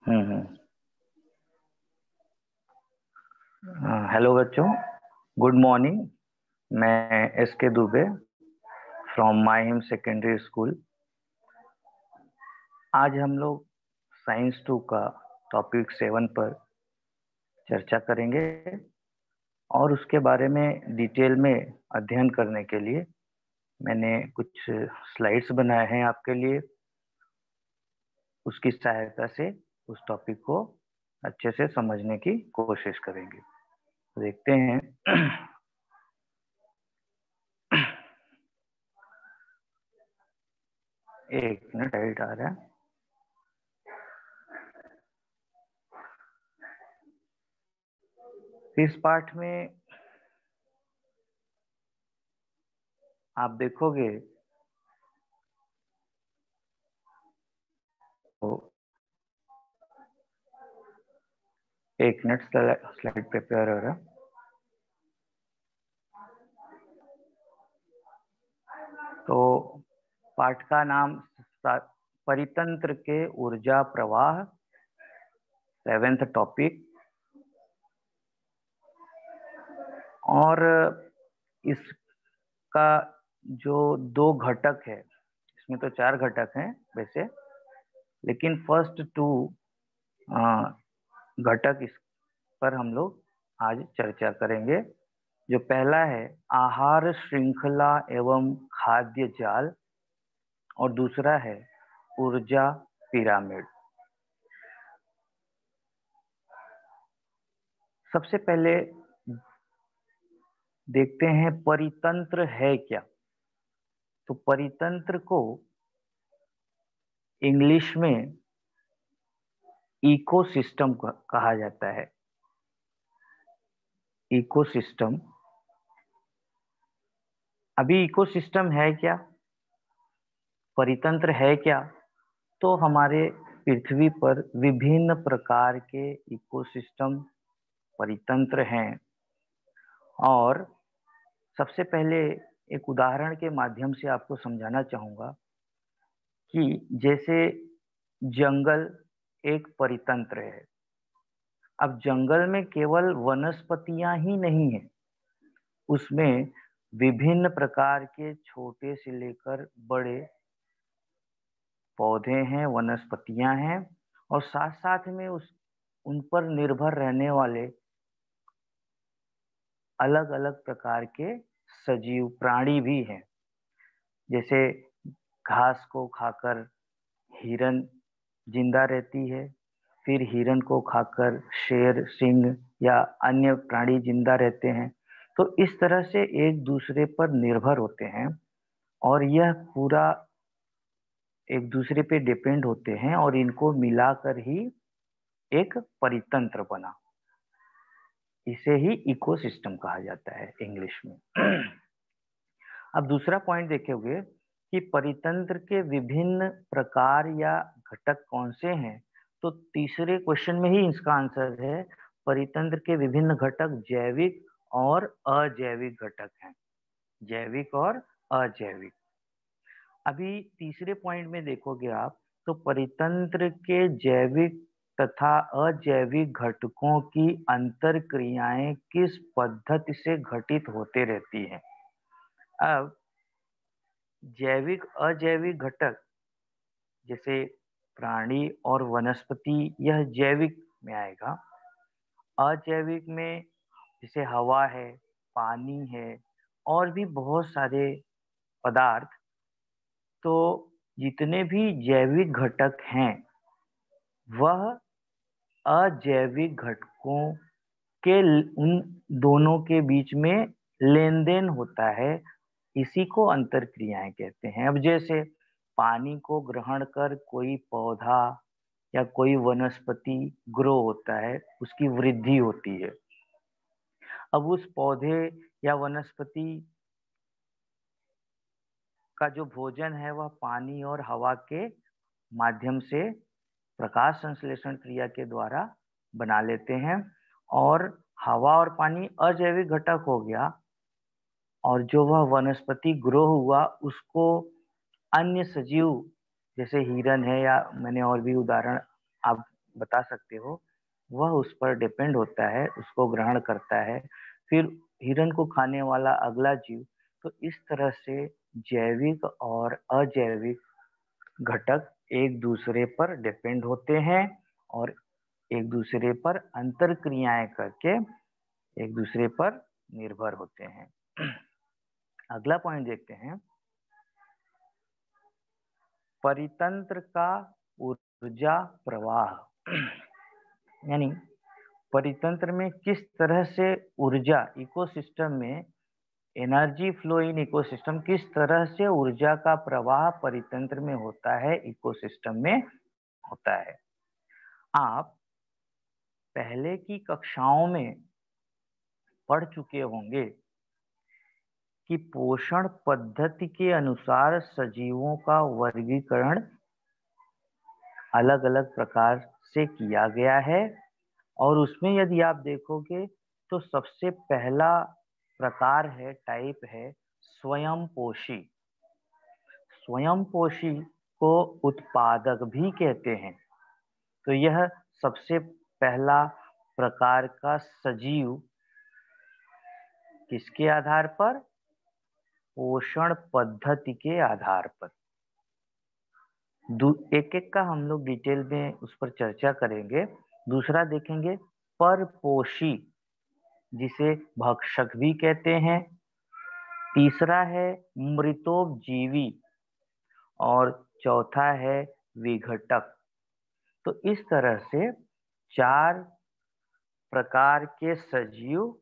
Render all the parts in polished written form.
हम्म। Hello बच्चों, good morning. मैं S के Dubey from my him secondary school. आज हम लोग साइंस 2 का टॉपिक 7 पर चर्चा करेंगे और उसके बारे में डिटेल में अध्ययन करने के लिए मैंने कुछ स्लाइड्स बनाए हैं आपके लिए। उसकी सहायता से उस टॉपिक को अच्छे से समझने की कोशिश करेंगे। देखते हैं। एक मिनट, लाइट आ रहा है। इस पाठ में आप देखोगे तो एक मिनट, स्लाइड प्रिपेयर हो रहा है। तो पाठ का नाम परितंत्र के ऊर्जा प्रवाह, 7th टॉपिक। और इसका जो दो घटक है, इसमें तो 4 घटक हैं वैसे, लेकिन फर्स्ट 2 घटक इस पर हम लोग आज चर्चा करेंगे। जो पहला है आहार श्रृंखला एवं खाद्य जाल, और दूसरा है ऊर्जा पिरामिड। सबसे पहले देखते हैं परितंत्र है क्या। तो परितंत्र को इंग्लिश में इकोसिस्टम कहा जाता है। इकोसिस्टम। अभी इकोसिस्टम है क्या, परितंत्र है क्या? तो हमारे पृथ्वी पर विभिन्न प्रकार के इकोसिस्टम, परितंत्र हैं। और सबसे पहले एक उदाहरण के माध्यम से आपको समझाना चाहूंगा कि जैसे जंगल एक परितंत्र है। अब जंगल में केवल वनस्पतियां ही नहीं है, उसमें विभिन्न प्रकार के छोटे से लेकर बड़े पौधे हैं, वनस्पतियां हैं, और साथ साथ में उन पर निर्भर रहने वाले अलग अलग प्रकार के सजीव प्राणी भी हैं। जैसे घास को खाकर हिरन जिंदा रहती है, फिर हिरन को खाकर शेर, सिंह या अन्य प्राणी जिंदा रहते हैं। तो इस तरह से एक दूसरे पर निर्भर होते हैं और यह पूरा एक दूसरे पे डिपेंड होते हैं, और इनको मिलाकर ही एक परितंत्र बना। इसे ही इकोसिस्टम कहा जाता है इंग्लिश में। अब दूसरा पॉइंट देखोगे कि परितंत्र के विभिन्न प्रकार या घटक कौन से हैं। तो तीसरे क्वेश्चन में ही इसका आंसर है, परितंत्र के विभिन्न घटक जैविक और अजैविक घटक हैं। जैविक और अजैविक। अभी तीसरे पॉइंट में देखोगे आप, तो परितंत्र के जैविक तथा अजैविक घटकों की अंतर क्रियाएं किस पद्धति से घटित होते रहती हैं। अब जैविक अजैविक घटक जैसे प्राणी और वनस्पति, यह जैविक में आएगा। अजैविक में जैसे हवा है, पानी है, और भी बहुत सारे पदार्थ। तो जितने भी जैविक घटक हैं वह अजैविक घटकों के उन दोनों के बीच में लेन देन होता है। इसी को अंतर क्रियाएं कहते हैं। अब जैसे पानी को ग्रहण कर कोई पौधा या कोई वनस्पति ग्रो होता है, उसकी वृद्धि होती है। अब उस पौधे या वनस्पति का जो भोजन है वह पानी और हवा के माध्यम से प्रकाश संश्लेषण क्रिया के द्वारा बना लेते हैं। और हवा और पानी अजैविक घटक हो गया, और जो वह वनस्पति ग्रो हुआ उसको अन्य सजीव जैसे हिरन है, या मैंने और भी उदाहरण आप बता सकते हो, वह उस पर डिपेंड होता है, उसको ग्रहण करता है। फिर हिरण को खाने वाला अगला जीव। तो इस तरह से जैविक और अजैविक घटक एक दूसरे पर डिपेंड होते हैं और एक दूसरे पर अंतर क्रियाएं करके एक दूसरे पर निर्भर होते हैं। अगला पॉइंट देखते हैं, परितंत्र का ऊर्जा प्रवाह। यानी परितंत्र में किस तरह से ऊर्जा इकोसिस्टम में, एनर्जी फ्लो इन इकोसिस्टम, किस तरह से ऊर्जा का प्रवाह परितंत्र में होता है, इकोसिस्टम में होता है। आप पहले की कक्षाओं में पढ़ चुके होंगे कि पोषण पद्धति के अनुसार सजीवों का वर्गीकरण अलग अलग प्रकार से किया गया है। और उसमें यदि आप देखोगे तो सबसे पहला प्रकार है, टाइप है स्वयंपोषी। स्वयंपोषी को उत्पादक भी कहते हैं। तो यह सबसे पहला प्रकार का सजीव किसके आधार पर, पोषण पद्धति के आधार पर। एक एक का हम लोग डिटेल में उस पर चर्चा करेंगे। दूसरा देखेंगे परपोषी, जिसे भक्षक भी कहते हैं। तीसरा है मृतोपजीवी और चौथा है विघटक। तो इस तरह से 4 प्रकार के सजीव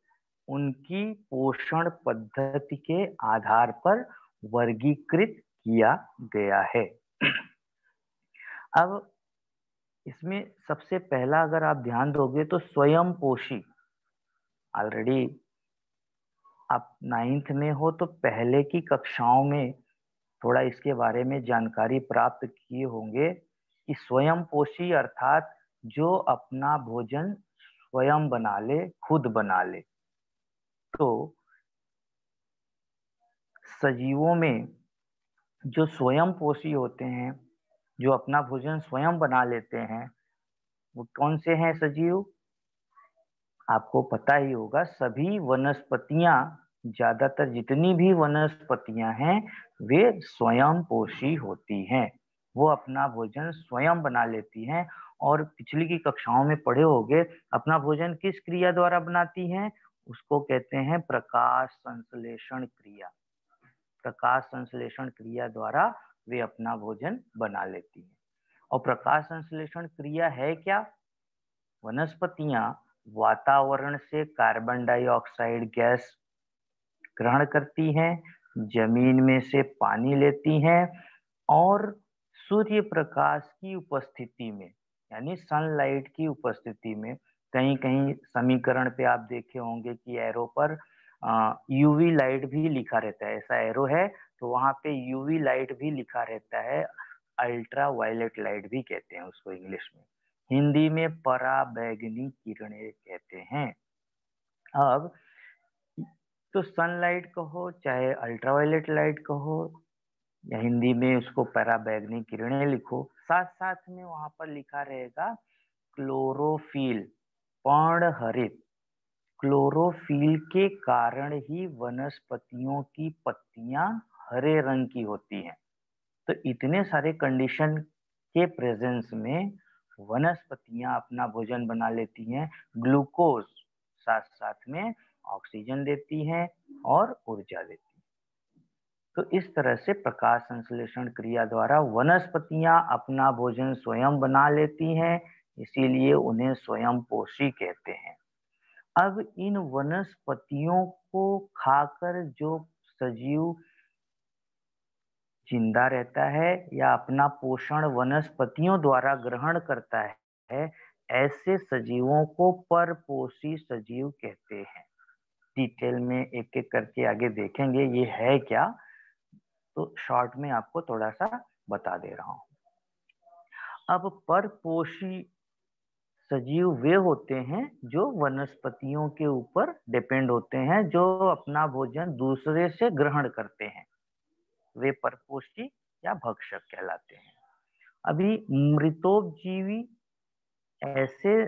उनकी पोषण पद्धति के आधार पर वर्गीकृत किया गया है। अब इसमें सबसे पहला अगर आप ध्यान दोगे तो स्वयंपोषी, ऑलरेडी आप 9th में हो तो पहले की कक्षाओं में थोड़ा इसके बारे में जानकारी प्राप्त किए होंगे कि स्वयंपोषी अर्थात जो अपना भोजन स्वयं बना ले, खुद बना ले। तो सजीवों में जो स्वयंपोषी होते हैं, जो अपना भोजन स्वयं बना लेते हैं, वो कौन से हैं सजीव? आपको पता ही होगा, सभी वनस्पतियां, ज्यादातर जितनी भी वनस्पतियां हैं वे स्वयंपोषी होती हैं। वो अपना भोजन स्वयं बना लेती हैं। और पिछली की कक्षाओं में पढ़े होंगे, अपना भोजन किस क्रिया द्वारा बनाती हैं? उसको कहते हैं प्रकाश संश्लेषण क्रिया। प्रकाश संश्लेषण क्रिया द्वारा वे अपना भोजन बना लेती हैं। और प्रकाश संश्लेषण क्रिया है क्या? वनस्पतियां वातावरण से कार्बन डाइऑक्साइड गैस ग्रहण करती हैं, जमीन में से पानी लेती हैं और सूर्य प्रकाश की उपस्थिति में, यानी सनलाइट की उपस्थिति में, कहीं कहीं समीकरण पे आप देखे होंगे कि एरो पर यूवी लाइट भी लिखा रहता है। ऐसा एरो है तो वहां पे यूवी लाइट भी लिखा रहता है। अल्ट्रा वायलेट लाइट भी कहते हैं उसको इंग्लिश में। हिंदी में पराबैंगनी किरणें कहते हैं। अब तो सनलाइट कहो चाहे अल्ट्रावायलेट लाइट कहो या हिंदी में उसको पराबैंगनी किरणें लिखो, साथ साथ में वहां पर लिखा रहेगा क्लोरोफिल, पर्णहरित। क्लोरोफिल के कारण ही वनस्पतियों की पत्तियां हरे रंग की होती हैं। तो इतने सारे कंडीशन के प्रेजेंस में वनस्पतियां अपना भोजन बना लेती हैं। ग्लूकोज साथ साथ में ऑक्सीजन देती हैं और ऊर्जा देती हैं। तो इस तरह से प्रकाश संश्लेषण क्रिया द्वारा वनस्पतियां अपना भोजन स्वयं बना लेती हैं, इसीलिए उन्हें स्वयंपोषी कहते हैं। अब इन वनस्पतियों को खाकर जो सजीव जिंदा रहता है या अपना पोषण वनस्पतियों द्वारा ग्रहण करता है, ऐसे सजीवों को परपोषी सजीव कहते हैं। डिटेल में एक एक करके आगे देखेंगे ये है क्या, तो शॉर्ट में आपको थोड़ा सा बता दे रहा हूं। अब परपोषी सजीव वे होते हैं जो वनस्पतियों के ऊपर डिपेंड होते हैं, जो अपना भोजन दूसरे से ग्रहण करते हैं, वे परपोषी या भक्षक कहलाते हैं। अभी मृतोपजीवी ऐसे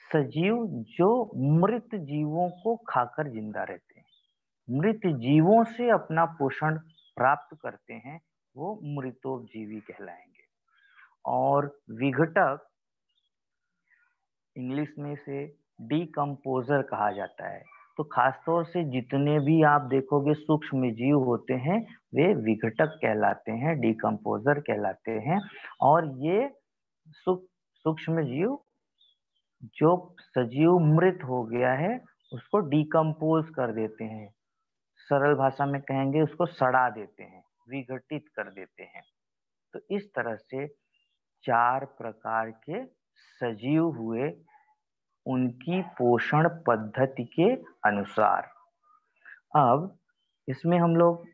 सजीव जो मृत जीवों को खाकर जिंदा रहते हैं, मृत जीवों से अपना पोषण प्राप्त करते हैं, वो मृतोपजीवी कहलाएंगे। और विघटक इंग्लिश में से डीकम्पोजर कहा जाता है। तो खासतौर से जितने भी आप देखोगे सूक्ष्म जीव होते हैं वे विघटक कहलाते हैं, डीकम्पोजर कहलाते हैं। और ये सूक्ष्म जीव जो सजीव मृत हो गया है उसको डीकम्पोज कर देते हैं, सरल भाषा में कहेंगे उसको सड़ा देते हैं, विघटित कर देते हैं। तो इस तरह से 4 प्रकार के सजीव हुए उनकी पोषण पद्धति के अनुसार। अब इसमें हम लोग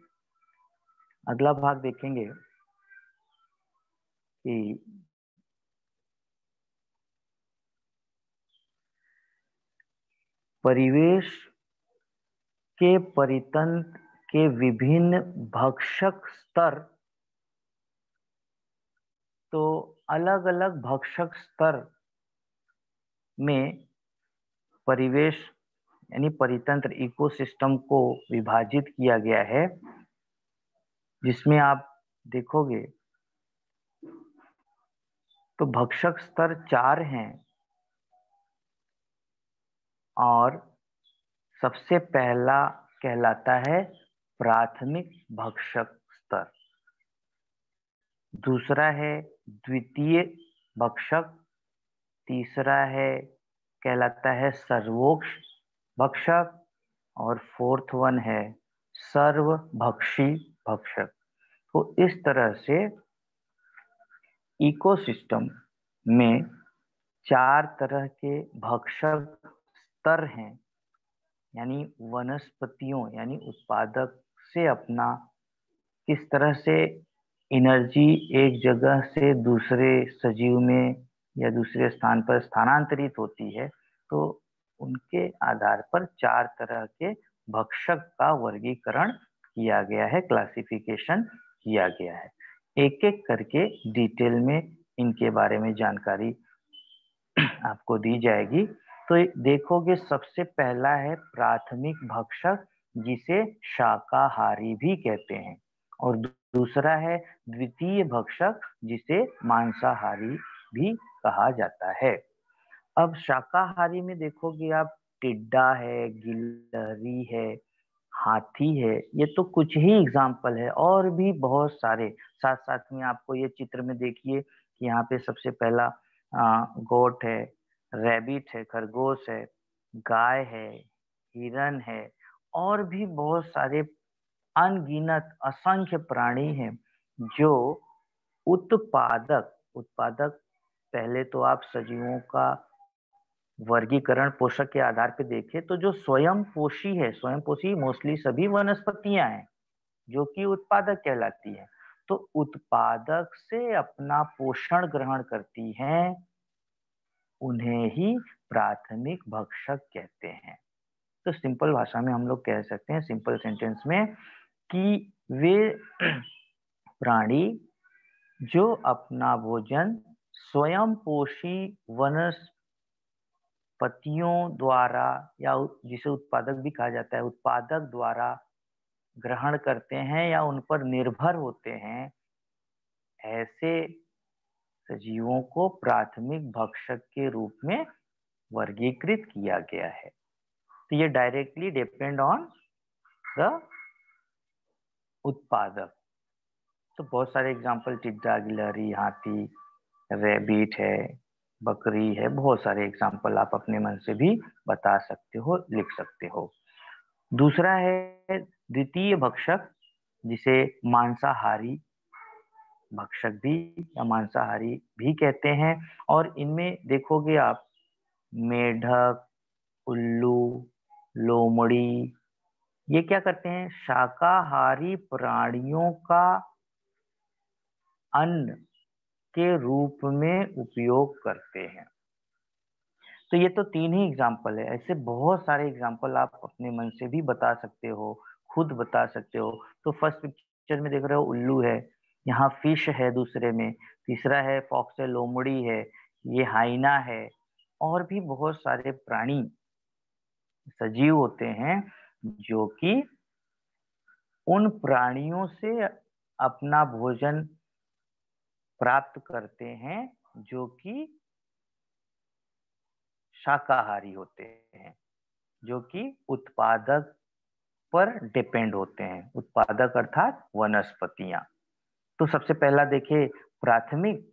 अगला भाग देखेंगे कि परिवेश के परितंत्र के विभिन्न भक्षक स्तर। तो अलग अलग भक्षक स्तर में परिवेश यानी परितंत्र इकोसिस्टम को विभाजित किया गया है, जिसमें आप देखोगे तो भक्षक स्तर 4 हैं। और सबसे पहला कहलाता है प्राथमिक भक्षक स्तर, दूसरा है द्वितीय भक्षक, तीसरा है कहलाता है सर्वोच्च भक्षक, और फोर्थ वन है सर्वभक्षी भक्षक। तो इस तरह से इकोसिस्टम में 4 तरह के भक्षक स्तर हैं, यानी वनस्पतियों यानी उत्पादक से अपना किस तरह से एनर्जी एक जगह से दूसरे सजीव में या दूसरे स्थान पर स्थानांतरित होती है। तो उनके आधार पर 4 तरह के भक्षक का वर्गीकरण किया गया है, क्लासिफिकेशन किया गया है। एक एक करके डिटेल में इनके बारे में जानकारी आपको दी जाएगी। तो देखोगे सबसे पहला है प्राथमिक भक्षक, जिसे शाकाहारी भी कहते हैं, और दूसरा है द्वितीय भक्षक, जिसे मांसाहारी भी कहा जाता है। अब शाकाहारी में देखोगे आप टिड्डा है, गिलहरी है, हाथी है, ये तो कुछ ही एग्जाम्पल है, और भी बहुत सारे। साथ साथ में आपको ये चित्र में देखिए कि यहाँ पे सबसे पहला गोट है, रैबिट है, खरगोश है, गाय है, हिरन है, और भी बहुत सारे अनगिनत असंख्य प्राणी हैं जो उत्पादक उत्पादक पहले तो आप सजीवों का वर्गीकरण पोषक के आधार पे देखें तो जो स्वयं पोषी है, स्वयं पोषी मोस्टली सभी वनस्पतियां हैं जो कि उत्पादक कहलाती है। तो उत्पादक से अपना पोषण ग्रहण करती हैं, उन्हें ही प्राथमिक भक्षक कहते हैं। तो सिंपल भाषा में हम लोग कह सकते हैं, सिंपल सेंटेंस में, कि वे प्राणी जो अपना भोजन स्वयं पोषी वनस्पतियों द्वारा, या जिसे उत्पादक भी कहा जाता है, उत्पादक द्वारा ग्रहण करते हैं या उन पर निर्भर होते हैं, ऐसे सजीवों को प्राथमिक भक्षक के रूप में वर्गीकृत किया गया है। तो ये डायरेक्टली डिपेंड ऑन द उत्पादक। तो बहुत सारे एग्जांपल, टिड्डा, गिलहरी, हाथी, रैबिट है, बकरी है, बहुत सारे एग्जांपल आप अपने मन से भी बता सकते हो, लिख सकते हो। दूसरा है द्वितीय भक्षक, जिसे मांसाहारी भक्षक भी या मांसाहारी भी कहते हैं। और इनमें देखोगे आप मेढक, उल्लू, लोमड़ी, ये क्या करते हैं, शाकाहारी प्राणियों का अन्न के रूप में उपयोग करते हैं। तो ये तो 3 ही एग्जाम्पल है, ऐसे बहुत सारे एग्जाम्पल आप अपने मन से भी बता सकते हो, खुद बता सकते हो। तो फर्स्ट पिक्चर में देख रहे हो उल्लू है, यहाँ फिश है, दूसरे में तीसरा है फॉक्स है, लोमड़ी है, ये हाइना है, और भी बहुत सारे प्राणी सजीव होते हैं जो कि उन प्राणियों से अपना भोजन प्राप्त करते हैं, जो कि शाकाहारी होते हैं, जो कि उत्पादक पर डिपेंड होते हैं। उत्पादक अर्थात वनस्पतियां। तो सबसे पहला देखिए प्राथमिक।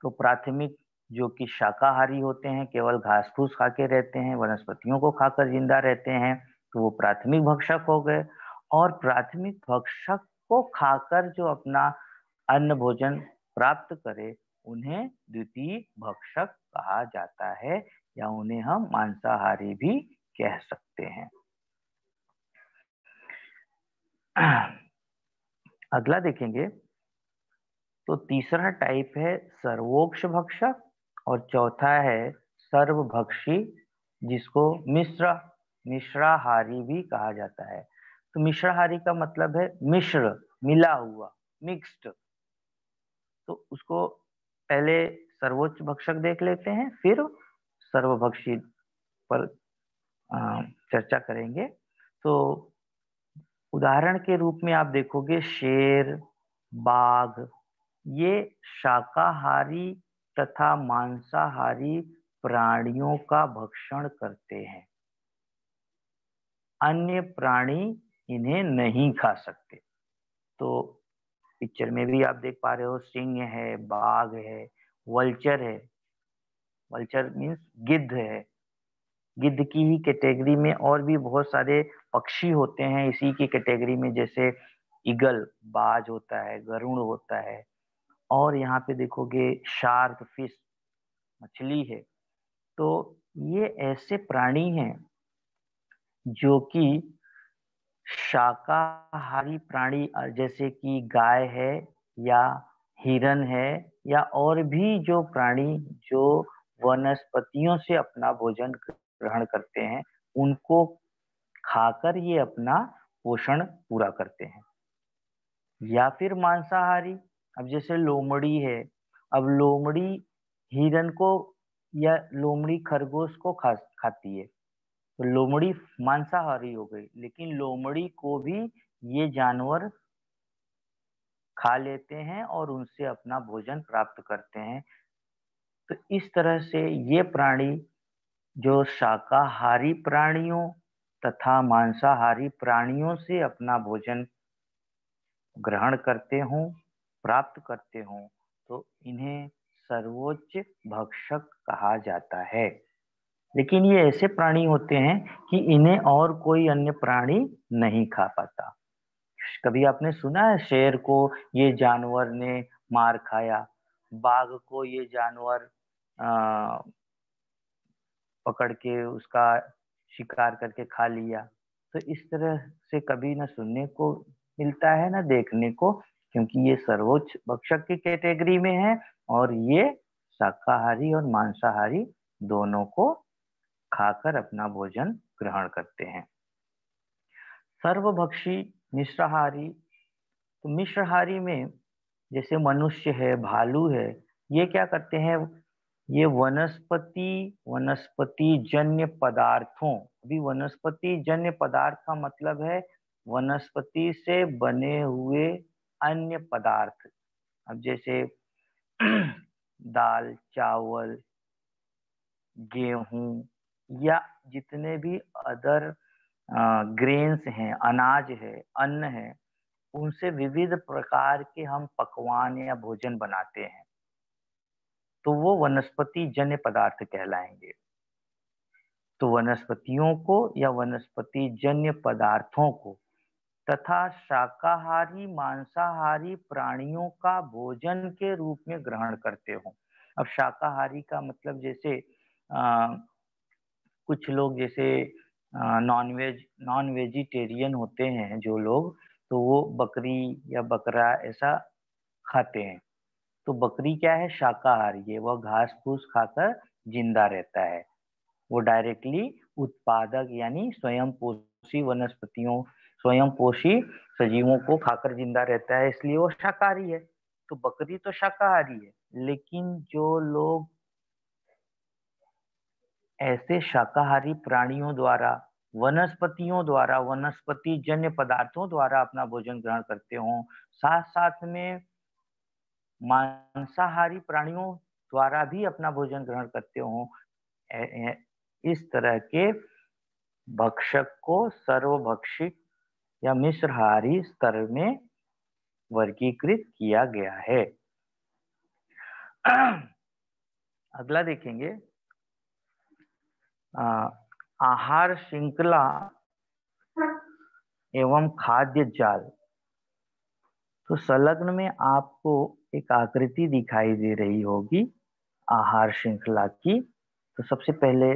तो प्राथमिक जो कि शाकाहारी होते हैं, केवल घास फूस खा के रहते हैं, वनस्पतियों को खाकर जिंदा रहते हैं, तो वो प्राथमिक भक्षक हो गए। और प्राथमिक भक्षक को खाकर जो अपना अन्न भोजन प्राप्त करे, उन्हें द्वितीय भक्षक कहा जाता है, या उन्हें हम मांसाहारी भी कह सकते हैं। अगला देखेंगे तो तीसरा टाइप है सर्वोक्ष भक्षक, और चौथा है सर्वभक्षी, जिसको मिश्राहारी भी कहा जाता है। तो मिश्राहारी का मतलब है मिश्र, मिला हुआ, मिक्स्ड। तो उसको पहले सर्वोच्च भक्षक देख लेते हैं, फिर सर्वभक्षी पर चर्चा करेंगे। तो उदाहरण के रूप में आप देखोगे शेर, बाघ, ये शाकाहारी तथा मांसाहारी प्राणियों का भक्षण करते हैं। अन्य प्राणी इन्हें नहीं खा सकते। तो पिक्चर में भी आप देख पा रहे हो, सिंह है, बाघ है, वल्चर है। वल्चर मीन्स गिद्ध है। गिद्ध की ही कैटेगरी में और भी बहुत सारे पक्षी होते हैं इसी की कैटेगरी में, जैसे ईगल, बाज होता है, गरुड़ होता है। और यहाँ पे देखोगे शार्क फिश, मछली है। तो ये ऐसे प्राणी हैं जो कि शाकाहारी प्राणी, जैसे कि गाय है या हिरन है, या और भी जो प्राणी जो वनस्पतियों से अपना भोजन ग्रहण करते हैं, उनको खाकर ये अपना पोषण पूरा करते हैं। या फिर मांसाहारी, अब जैसे लोमड़ी है। अब लोमड़ी हिरन को या लोमड़ी खरगोश को खाती है, तो लोमड़ी मांसाहारी हो गई, लेकिन लोमड़ी को भी ये जानवर खा लेते हैं और उनसे अपना भोजन प्राप्त करते हैं। तो इस तरह से ये प्राणी जो शाकाहारी प्राणियों तथा मांसाहारी प्राणियों से अपना भोजन ग्रहण करते हों, प्राप्त करते हों, तो इन्हें सर्वोच्च भक्षक कहा जाता है। लेकिन ये ऐसे प्राणी होते हैं कि इन्हें और कोई अन्य प्राणी नहीं खा पाता। कभी आपने सुना है शेर को ये जानवर ने मार खाया, बाघ को ये जानवर पकड़ के उसका शिकार करके खा लिया? तो इस तरह से कभी ना सुनने को मिलता है ना देखने को, क्योंकि ये सर्वोच्च भक्षक की कैटेगरी में है, और ये शाकाहारी और मांसाहारी दोनों को खाकर अपना भोजन ग्रहण करते हैं। सर्वभक्षी मिश्राहारी, तो मिश्राहारी में जैसे मनुष्य है, भालू है, ये क्या करते हैं? ये वनस्पति जन्य पदार्थों, अभी वनस्पति जन्य पदार्थ का मतलब है वनस्पति से बने हुए अन्य पदार्थ। अब जैसे दाल, चावल, गेहूं, या जितने भी अदर ग्रेन्स हैं, अनाज है, अन्न है, उनसे विविध प्रकार के हम पकवान या भोजन बनाते हैं, तो वो वनस्पति जन्य पदार्थ कहलाएंगे। तो वनस्पतियों को या वनस्पति जन्य पदार्थों को तथा शाकाहारी मांसाहारी प्राणियों का भोजन के रूप में ग्रहण करते हो। अब शाकाहारी का मतलब जैसे कुछ लोग जैसे नॉन वेजिटेरियन होते हैं जो लोग, तो वो बकरी या बकरा ऐसा खाते हैं। तो बकरी क्या है? शाकाहारी है, वह घास फूस खाकर जिंदा रहता है। वो डायरेक्टली उत्पादक यानी स्वयं पोषी वनस्पतियों, स्वयं पोषी सजीवों को खाकर जिंदा रहता है, इसलिए वो शाकाहारी है। तो बकरी तो शाकाहारी है, लेकिन जो लोग ऐसे शाकाहारी प्राणियों द्वारा, वनस्पतियों द्वारा, वनस्पति जन्य पदार्थों द्वारा अपना भोजन ग्रहण करते हों, साथ साथ में मांसाहारी प्राणियों द्वारा भी अपना भोजन ग्रहण करते हों, इस तरह के भक्षक को सर्वभक्षिक या मिश्रहारी स्तर में वर्गीकृत किया गया है। अगला देखेंगे, आहार श्रृंखला एवं खाद्य जाल। तो संलग्न में आपको एक आकृति दिखाई दे रही होगी आहार श्रृंखला की। तो सबसे पहले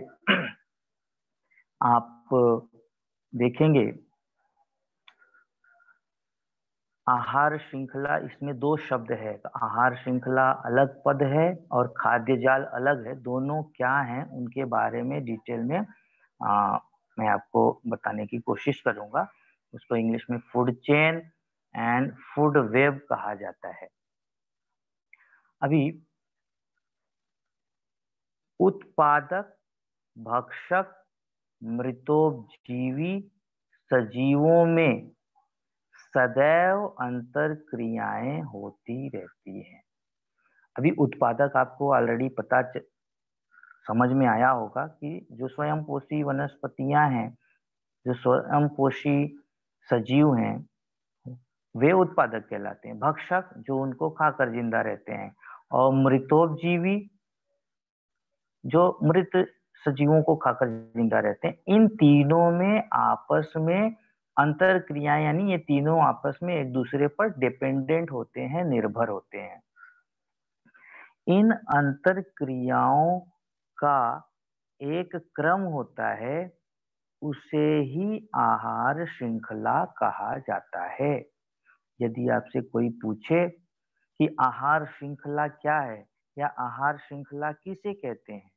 आप देखेंगे आहार श्रृंखला, इसमें दो शब्द है। तो आहार श्रृंखला अलग पद है और खाद्य जाल अलग है। दोनों क्या हैं उनके बारे में डिटेल में मैं आपको बताने की कोशिश करूंगा। उसको इंग्लिश में food chain and food web कहा जाता है। अभी उत्पादक, भक्षक, मृतोपजीवी सजीवों में सदैव अंतर क्रियाएं होती रहती हैं। अभी उत्पादक आपको ऑलरेडी समझ में आया होगा कि जो स्वयंपोषी वनस्पतियां हैं, जो स्वयंपोषी सजीव हैं, वे उत्पादक कहलाते हैं। भक्षक जो उनको खाकर जिंदा रहते हैं, और मृतोपजीवी जो मृत सजीवों को खाकर जिंदा रहते हैं। इन तीनों में आपस में अंतर क्रिया, यानी ये तीनों आपस में एक दूसरे पर डिपेंडेंट होते हैं, निर्भर होते हैं। इन अंतर क्रियाओं का एक क्रम होता है, उसे ही आहार श्रृंखला कहा जाता है। यदि आपसे कोई पूछे कि आहार श्रृंखला क्या है या आहार श्रृंखला किसे कहते हैं,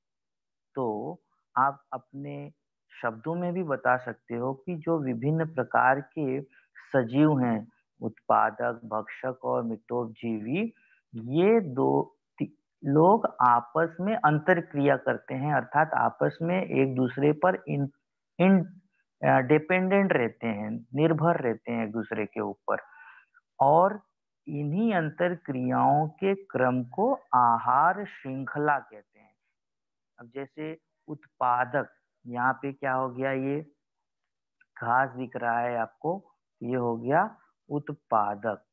तो आप अपने शब्दों में भी बता सकते हो कि जो विभिन्न प्रकार के सजीव हैं, उत्पादक, भक्षक और मितोपजीवी, ये लोग आपस में अंतर क्रिया करते हैं, अर्थात आपस में एक दूसरे पर इन डिपेंडेंट रहते हैं, निर्भर रहते हैं एक दूसरे के ऊपर, और इन्हीं अंतर क्रियाओं के क्रम को आहार श्रृंखला कहते हैं। अब जैसे उत्पादक, यहाँ पे क्या हो गया, ये घास दिख रहा है आपको, ये हो गया उत्पादक।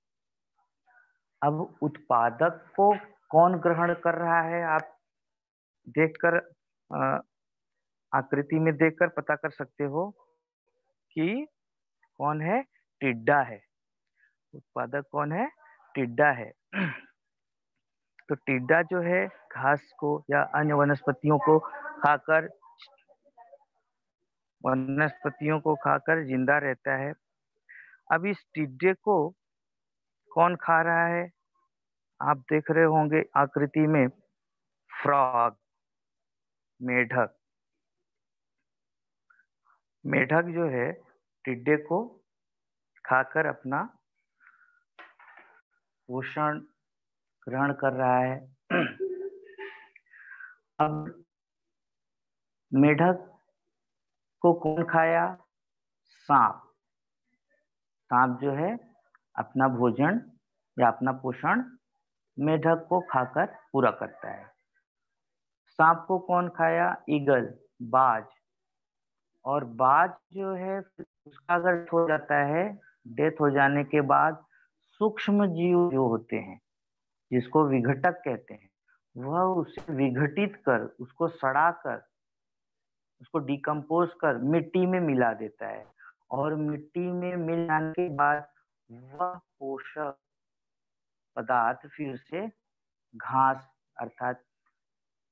अब उत्पादक को कौन ग्रहण कर रहा है, आप देखकर आकृति में देखकर पता कर सकते हो कि कौन है, टिड्डा है। उत्पादक कौन है, टिड्डा है। तो टिड्डा जो है घास को या अन्य वनस्पतियों को खाकर जिंदा रहता है। अब इस टिड्डे को कौन खा रहा है, आप देख रहे होंगे आकृति में, फ्रॉग, मेढक। मेढक जो है टिड्डे को खाकर अपना पोषण ग्रहण कर रहा है। अब मेढक को कौन खाया, सांप। सांप जो है अपना भोजन या अपना पोषण मेढक को खाकर पूरा करता है। सांप को कौन खाया, ईगल, बाज। और बाज जो है उसका अगर डेथ हो जाता है, डेथ हो जाने के बाद सूक्ष्म जीव जो होते हैं, जिसको विघटक कहते हैं, वह उसे विघटित कर, उसको सड़ाकर, उसको डिकम्पोज कर मिट्टी में मिला देता है, और मिट्टी में मिल जाने के बाद वह पोषक पदार्थ फिर से घास अर्थात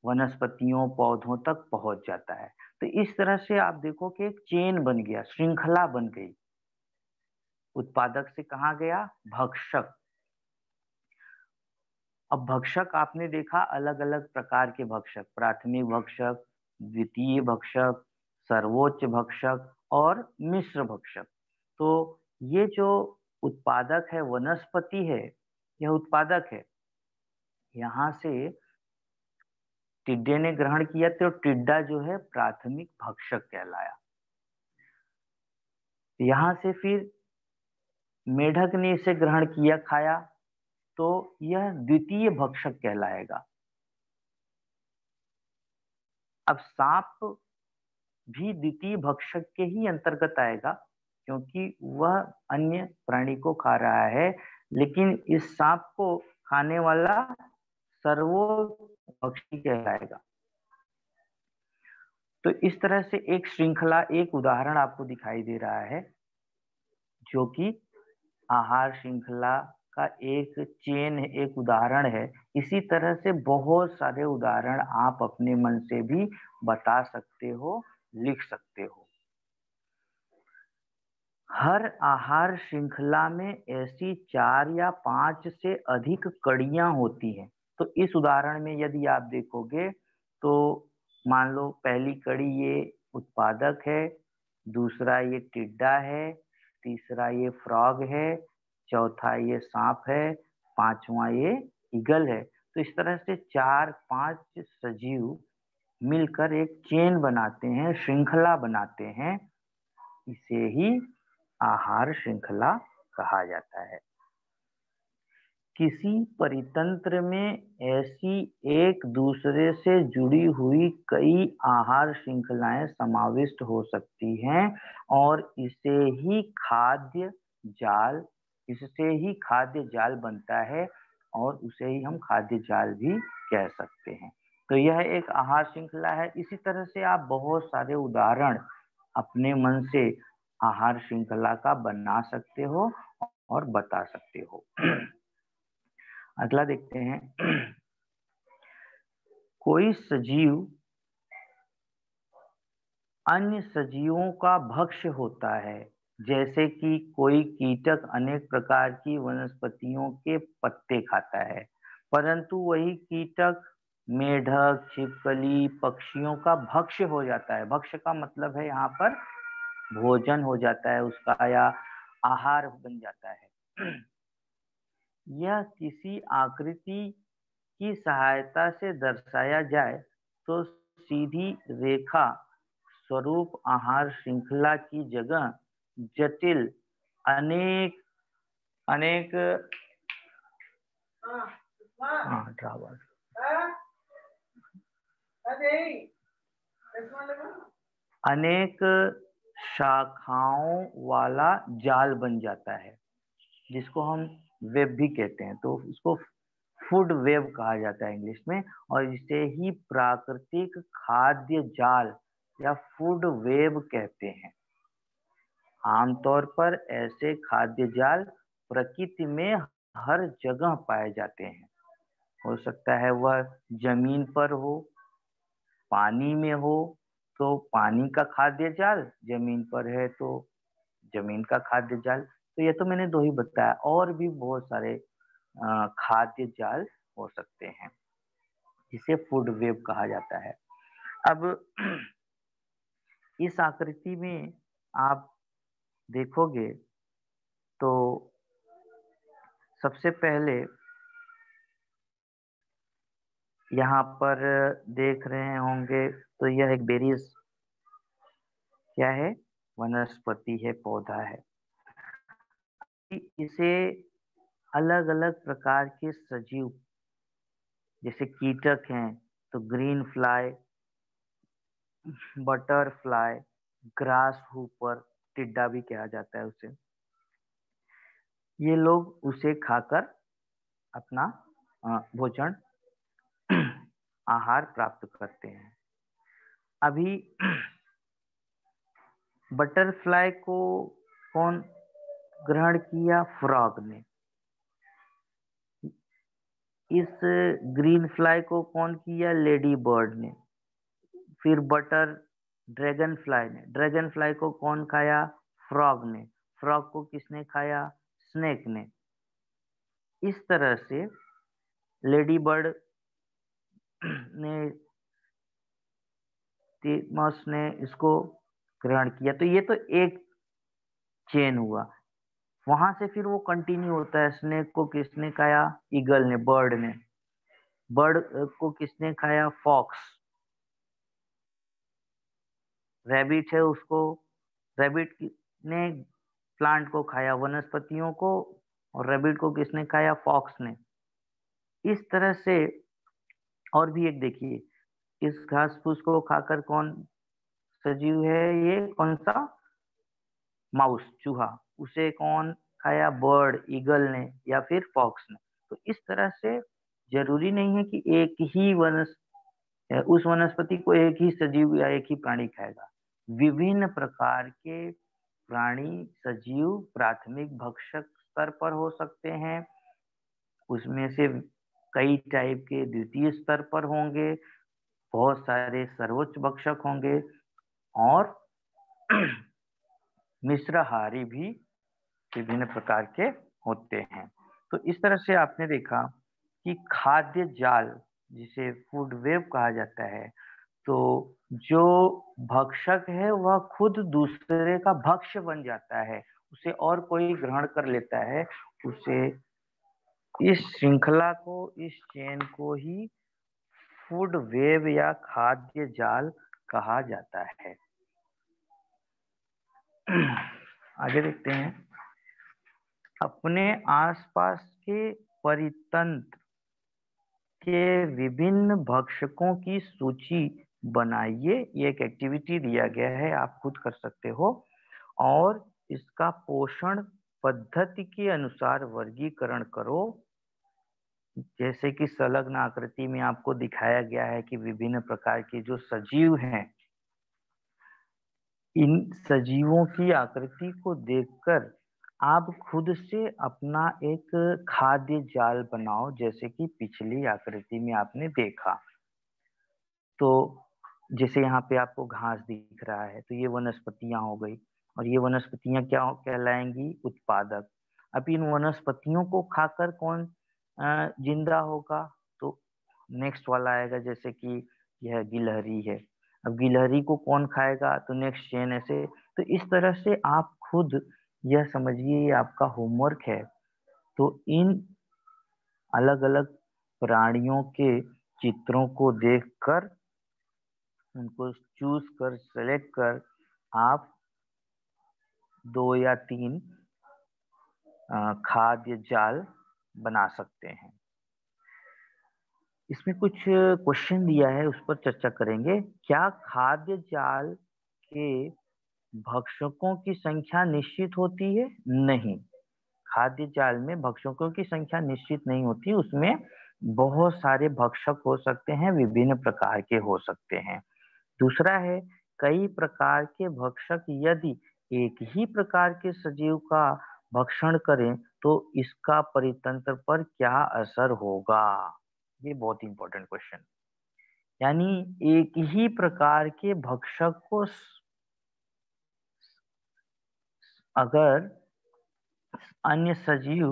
वनस्पतियों, पौधों तक पहुंच जाता है। तो इस तरह से आप देखो कि एक चेन बन गया, श्रृंखला बन गई। उत्पादक से कहाँ गया, भक्षक। अब भक्षक आपने देखा अलग अलग प्रकार के भक्षक, प्राथमिक भक्षक, द्वितीय भक्षक, सर्वोच्च भक्षक और मिश्र भक्षक। तो ये जो उत्पादक है, वनस्पति है, यह उत्पादक है। यहाँ से टिड्डे ने ग्रहण किया तो टिड्डा जो है प्राथमिक भक्षक कहलाया। यहाँ से फिर मेढक ने इसे ग्रहण किया, खाया, तो यह द्वितीय भक्षक कहलाएगा। अब सांप भी द्वितीय भक्षक के ही अंतर्गत आएगा, क्योंकि वह अन्य प्राणी को खा रहा है, लेकिन इस सांप को खाने वाला सर्वोभक्षी कहलाएगा। तो इस तरह से एक श्रृंखला, एक उदाहरण आपको दिखाई दे रहा है, जो कि आहार श्रृंखला का एक चेन, एक उदाहरण है। इसी तरह से बहुत सारे उदाहरण आप अपने मन से भी बता सकते हो, लिख सकते हो। हर आहार श्रृंखला में ऐसी 4 या 5 से अधिक कड़ियां होती हैं। तो इस उदाहरण में यदि आप देखोगे तो मान लो पहली कड़ी ये उत्पादक है, दूसरा ये टिड्डा है, तीसरा ये फ्रॉग है, चौथा ये सांप है, पांचवा ये ईगल है। तो इस तरह से 4-5 सजीव मिलकर एक चेन बनाते हैं, श्रृंखला बनाते हैं। इसे ही आहार श्रृंखला कहा जाता है। किसी परितंत्र में ऐसी एक दूसरे से जुड़ी हुई कई आहार श्रृंखलाएं समाविष्ट हो सकती हैं और इससे ही खाद्य जाल बनता है और उसे ही हम खाद्य जाल भी कह सकते हैं। तो यह एक आहार श्रृंखला है। इसी तरह से आप बहुत सारे उदाहरण अपने मन से आहार श्रृंखला का बना सकते हो और बता सकते हो। अगला देखते हैं। कोई सजीव अन्य सजीवों का भक्ष्य होता है, जैसे कि कोई कीटक अनेक प्रकार की वनस्पतियों के पत्ते खाता है, परंतु वही कीटक मेढक, छिपकली, पक्षियों का भक्ष्य हो जाता है। भक्ष्य का मतलब है यहाँ पर भोजन हो जाता है उसका, या आहार बन जाता है। यह किसी आकृति की सहायता से दर्शाया जाए तो सीधी रेखा स्वरूप आहार श्रृंखला की जगह जटिल अनेक अनेक अनेक शाखाओं वाला जाल बन जाता है, जिसको हम वेब भी कहते हैं। तो इसको फूड वेब कहा जाता है इंग्लिश में, और इसे ही प्राकृतिक खाद्य जाल या फूड वेब कहते हैं। आमतौर पर ऐसे खाद्य जाल प्रकृति में हर जगह पाए जाते हैं। हो सकता है वह जमीन पर हो, पानी में हो तो पानी का खाद्य जाल, जमीन पर है तो जमीन का खाद्य जाल। तो ये तो मैंने 2 ही बताया, और भी बहुत सारे खाद्य जाल हो सकते हैं, जिसे फूड वेब कहा जाता है। अब इस आकृति में आप देखोगे तो सबसे पहले यहाँ पर देख रहे होंगे तो यह एक बेरीज क्या है, वनस्पति है, पौधा है। इसे अलग अलग प्रकार के सजीव, जैसे कीटक हैं तो green fly, butterfly, grass Hooper, टिड्डा भी कहा जाता है उसे, ये लोग उसे खाकर अपना भोजन आहार प्राप्त करते हैं। अभी बटरफ्लाई को कौन ग्रहण किया? फ्रॉग ने। इस ग्रीन फ्लाई को कौन किया? लेडी बर्ड ने। फिर ड्रैगन फ्लाई को कौन खाया? फ्रॉग ने। फ्रॉग को किसने खाया? स्नेक ने। इस तरह से लेडी बर्ड ने, मस ने इसको ग्रहण किया। तो ये तो एक चेन हुआ। वहां से फिर वो कंटिन्यू होता है। स्नेक को किसने खाया? ईगल ने, बर्ड ने। बर्ड को किसने खाया? फॉक्स। रैबिट है, उसको रैबिट ने प्लांट को खाया, वनस्पतियों को, और रैबिट को किसने खाया? फॉक्स ने। इस तरह से और भी एक देखिए, इस घास फूस को खाकर कौन सजीव है? ये कौन सा? माउस, चूहा। उसे कौन खाया? बर्ड, ईगल ने या फिर फॉक्स ने। तो इस तरह से जरूरी नहीं है कि एक ही उस वनस्पति को एक ही सजीव या एक ही प्राणी खाएगा। विभिन्न प्रकार के प्राणी सजीव प्राथमिक भक्षक स्तर पर हो सकते हैं, उसमें से कई टाइप के द्वितीय स्तर पर होंगे, बहुत सारे सर्वोच्च भक्षक होंगे, और मिश्राहारी भी विभिन्न प्रकार के होते हैं। तो इस तरह से आपने देखा कि खाद्य जाल, जिसे फूड वेब कहा जाता है, तो जो भक्षक है वह खुद दूसरे का भक्ष्य बन जाता है, उसे और कोई ग्रहण कर लेता है, उसे इस श्रृंखला को, इस चेन को ही फूड वेब या खाद्य जाल कहा जाता है। आगे देखते हैं। अपने आसपास के परितंत्र के विभिन्न भक्षकों की सूची बनाइए। ये एक एक्टिविटी दिया गया है, आप खुद कर सकते हो, और इसका पोषण पद्धति के अनुसार वर्गीकरण करो। जैसे कि संलग्न आकृति में आपको दिखाया गया है कि विभिन्न प्रकार के जो सजीव हैं, इन सजीवों की आकृति को देखकर आप खुद से अपना एक खाद्य जाल बनाओ, जैसे कि पिछली आकृति में आपने देखा। तो जैसे यहाँ पे आपको घास दिख रहा है, तो ये वनस्पतियां हो गई, और ये वनस्पतियां क्या कहलाएंगी? उत्पादक। अब इन वनस्पतियों को खाकर कौन जिंदा होगा? तो नेक्स्ट वाला आएगा, जैसे कि यह गिलहरी है। अब गिलहरी को कौन खाएगा? तो नेक्स्ट चेन ऐसे। तो इस तरह से आप खुद यह समझिए, ये आपका होमवर्क है। तो इन अलग अलग प्राणियों के चित्रों को देखकर, उनको चूज कर, सेलेक्ट कर, आप 2 या 3 खाद्य जाल बना सकते हैं। इसमें कुछ क्वेश्चन दिया है, उस पर चर्चा करेंगे। क्या खाद्य जाल के भक्षकों की संख्या निश्चित होती है? नहीं, खाद्य जाल में भक्षकों की संख्या निश्चित नहीं होती, उसमें बहुत सारे भक्षक हो सकते हैं, विभिन्न प्रकार के हो सकते हैं। दूसरा है, कई प्रकार के भक्षक यदि एक ही प्रकार के सजीव का भक्षण करें तो इसका परितंत्र पर क्या असर होगा? ये बहुत इंपॉर्टेंट क्वेश्चन। यानी एक ही प्रकार के भक्षक को अगर अन्य सजीव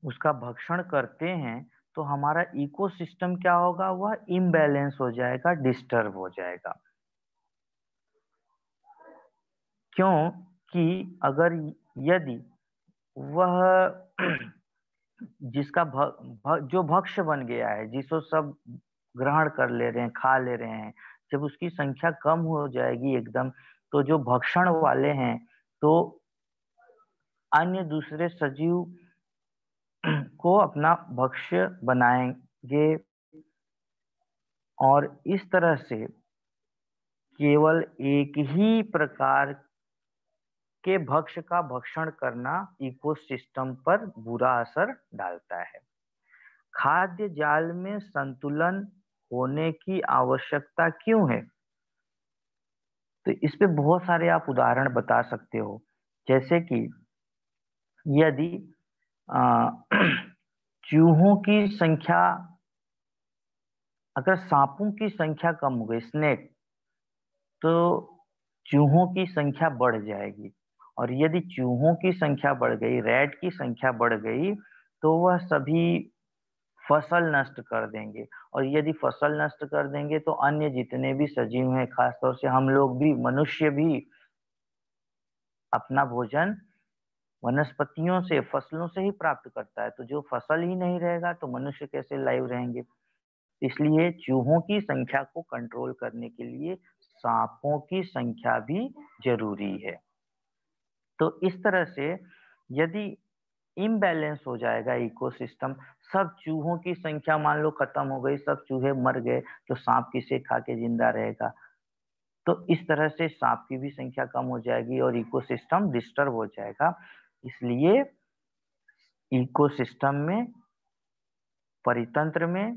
उसका भक्षण करते हैं, तो हमारा इकोसिस्टम क्या होगा? वह इम्बैलेंस हो जाएगा, डिस्टर्ब हो जाएगा। क्यों? कि अगर यदि वह जिसका जो भक्ष्य बन गया है, जिसको सब ग्रहण कर ले रहे हैं, खा ले रहे हैं, जब उसकी संख्या कम हो जाएगी एकदम, तो जो भक्षण वाले हैं, तो अन्य दूसरे सजीव को अपना भक्ष्य बनाएंगे, और इस तरह से केवल एक ही प्रकार के भक्ष्य का भक्षण करना इकोसिस्टम पर बुरा असर डालता है। खाद्य जाल में संतुलन होने की आवश्यकता क्यों है? तो इस पे बहुत सारे आप उदाहरण बता सकते हो। जैसे कि यदि अ, चूहों की संख्या, अगर सांपों की संख्या कम हो गई, स्नेक, तो चूहों की संख्या बढ़ जाएगी। और यदि चूहों की संख्या बढ़ गई, रैट की संख्या बढ़ गई, तो वह सभी फसल नष्ट कर देंगे, और यदि फसल नष्ट कर देंगे तो अन्य जितने भी सजीव हैं, खासतौर से हम लोग भी, मनुष्य भी अपना भोजन वनस्पतियों से, फसलों से ही प्राप्त करता है। तो जो फसल ही नहीं रहेगा तो मनुष्य कैसे लाइव रहेंगे? इसलिए चूहों की संख्या को कंट्रोल करने के लिए सांपों की संख्या भी जरूरी है। तो इस तरह से यदि इम्बैलेंस हो जाएगा इकोसिस्टम, सब चूहों की संख्या मान लो खत्म हो गई, सब चूहे मर गए, तो सांप किसे खा के जिंदा रहेगा? तो इस तरह से सांप की भी संख्या कम हो जाएगी और इकोसिस्टम डिस्टर्ब हो जाएगा। इसलिए इकोसिस्टम में, परितंत्र में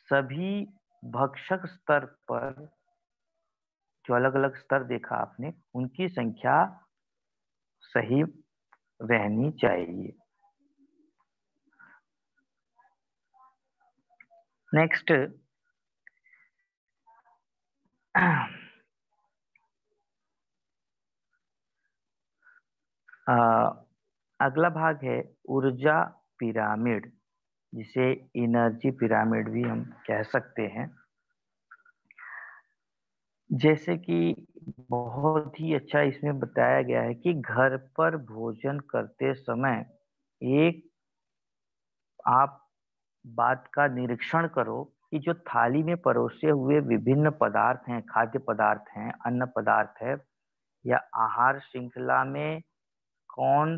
सभी भक्षक स्तर पर, जो अलग अलग स्तर देखा आपने, उनकी संख्या सही रहनी चाहिए। नेक्स्ट, अगला भाग है ऊर्जा पिरामिड, जिसे एनर्जी पिरामिड भी हम कह सकते हैं। जैसे कि बहुत ही अच्छा इसमें बताया गया है कि घर पर भोजन करते समय एक आप बात का निरीक्षण करो कि जो थाली में परोसे हुए विभिन्न पदार्थ हैं, खाद्य पदार्थ हैं, अन्न पदार्थ है, या आहार श्रृंखला में कौन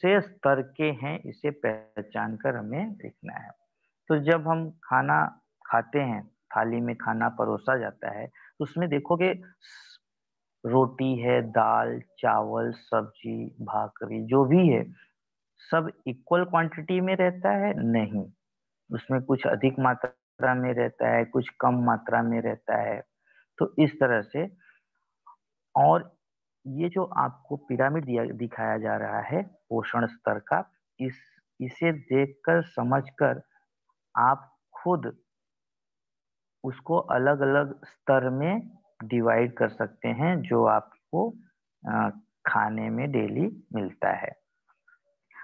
से स्तर के हैं, इसे पहचान कर हमें देखना है। तो जब हम खाना खाते हैं, थाली में खाना परोसा जाता है, तो उसमें देखोगे रोटी है, दाल, चावल, सब्जी, भाकरी, जो भी है, सब इक्वल क्वांटिटी में रहता है? नहीं, उसमें कुछ अधिक मात्रा में रहता है, कुछ कम मात्रा में रहता है। तो इस तरह से, और ये जो आपको पिरामिड दिखाया जा रहा है पोषण स्तर का, इस इसे देखकर समझकर आप खुद उसको अलग अलग स्तर में डिवाइड कर सकते हैं, जो आपको अ, खाने में डेली मिलता है।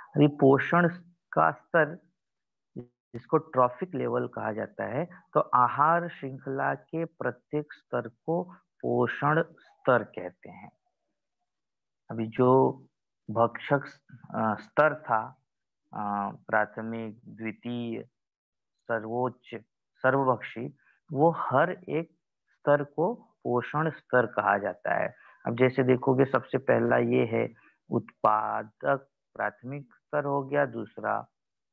अभी पोषण का स्तर, जिसको ट्रॉफिक लेवल कहा जाता है, तो आहार श्रृंखला के प्रत्येक स्तर को पोषण स्तर कहते हैं। अभी जो भक्षक स्तर था, प्राथमिक, द्वितीय, सर्वोच्च, सर्वभक्षी, वो हर एक स्तर को पोषण स्तर कहा जाता है। अब जैसे देखोगे, सबसे पहला ये है उत्पादक, प्राथमिक स्तर हो गया, दूसरा,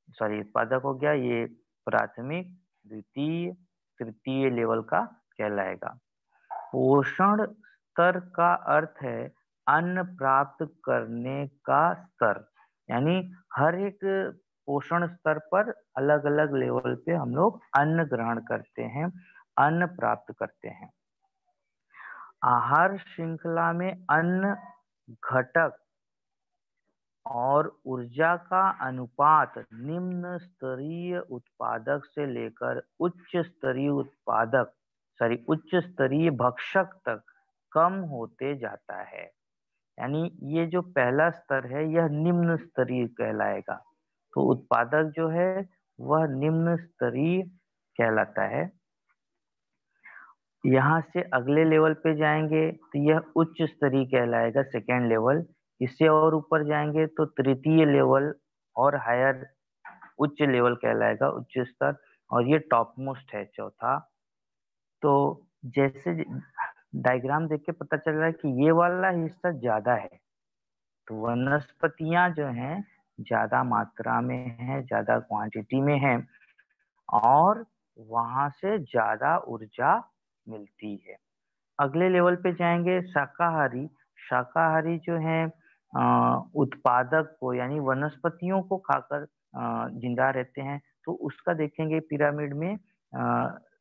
सॉरी, उत्पादक हो गया, ये प्राथमिक, द्वितीय, तृतीय लेवल का कहलाएगा। पोषण स्तर का अर्थ है अन्न प्राप्त करने का स्तर, यानी हर एक पोषण स्तर पर अलग अलग लेवल पे हम लोग अन्न ग्रहण करते हैं, अन्न प्राप्त करते हैं। आहार श्रृंखला में अन्न घटक और ऊर्जा का अनुपात निम्न स्तरीय उत्पादक से लेकर उच्च स्तरीय उत्पादक, सॉरी, उच्च स्तरीय भक्षक तक कम होते जाता है। यानी ये जो पहला स्तर है, यह निम्न स्तरीय कहलाएगा। तो उत्पादक जो है वह निम्न स्तरीय कहलाता है। यहाँ से अगले लेवल पे जाएंगे तो यह उच्च स्तरीय कहलाएगा, सेकेंड लेवल। इससे और ऊपर जाएंगे तो तृतीय लेवल और हायर, उच्च लेवल कहलाएगा, उच्च स्तर। और ये टॉप मोस्ट है, चौथा। तो जैसे डायग्राम देख के पता चल रहा है कि ये वाला हिस्सा ज्यादा है, तो वनस्पतियां जो हैं ज्यादा मात्रा में है, ज्यादा क्वांटिटी में है, और वहां से ज्यादा ऊर्जा मिलती है। अगले लेवल पे जाएंगे शाकाहारी। शाकाहारी जो है उत्पादक को, यानी वनस्पतियों को खाकर जिंदा रहते हैं, तो उसका देखेंगे पिरामिड में